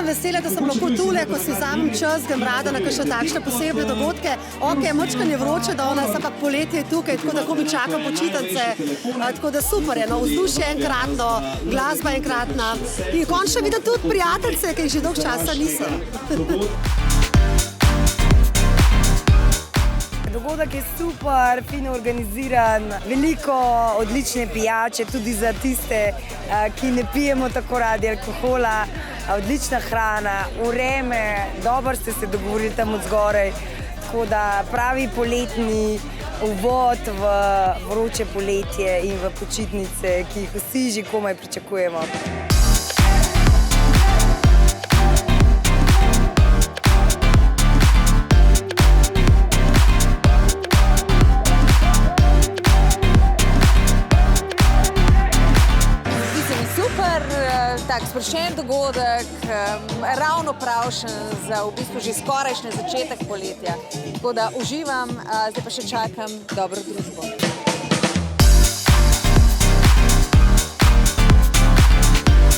sem vesela, da sem lahko tule, ko si vzamem čas, grem rada na kakšne takšne posebne dogodke. Ok, močkan je vroče danes, ampak poletje je tukaj, tako da komaj čakam počitnice. Tako da super je, no, vzdušje je enkratno, glasba je enkratna in končno vidim tudi prijateljice, ki jih že dolgo časa nisem. Dogodek je super, fino organiziran, veliko odlične pijače, tudi za tiste, ki ne pijemo tako radi alkohola, odlična hrana, vreme, dobro ste se dogovorili tam od zgoraj, tako da pravi poletni uvod v vroče poletje in v počitnice, ki jih vsi že komaj pričakujemo. Tak sproščen dogodek, ravno pravšen za v bistvu že skorajšnji začetek poletja. Tako da uživam, zdaj pa še čakam dobro družbo.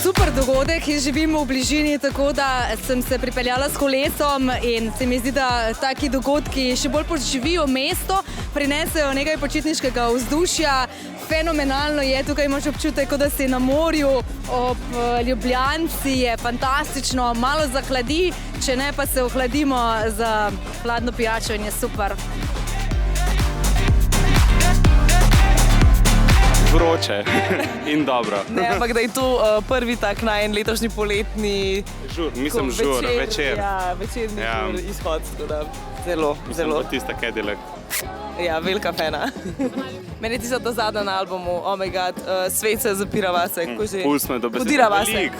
Super dogodek, jaz živim v bližini, tako da sem se pripeljala s kolesom in se mi zdi, da taki dogodki še bolj poživijo mesto, prinesejo nekaj počitniškega vzdušja. Fenomenalno je, tukaj imaš občutek, da si na morju, ob Ljubljanci je fantastično, malo zahladi, če ne pa se ohladimo za hladno pijačo in je super. Vroče in dobro. Ne, ampak da je to prvi tak najn letošnji poletni večer. Ja, večerni žur, izhod, tako da zelo. Mislim, da tista Cadillac. Ja, velika fena. Meni je tista ta zadnja na albumu, oh my god, svet se zapira vase, ko že podira vase.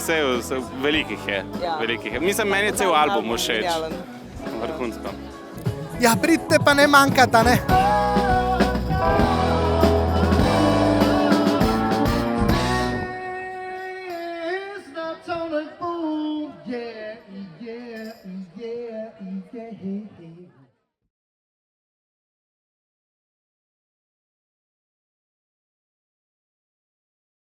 Velikih je. Mislim, meni je cel album všeč. Vrhunsko. Ja, pridite pa ne manjkata, ne? Yeah, yeah, yeah, yeah, yeah.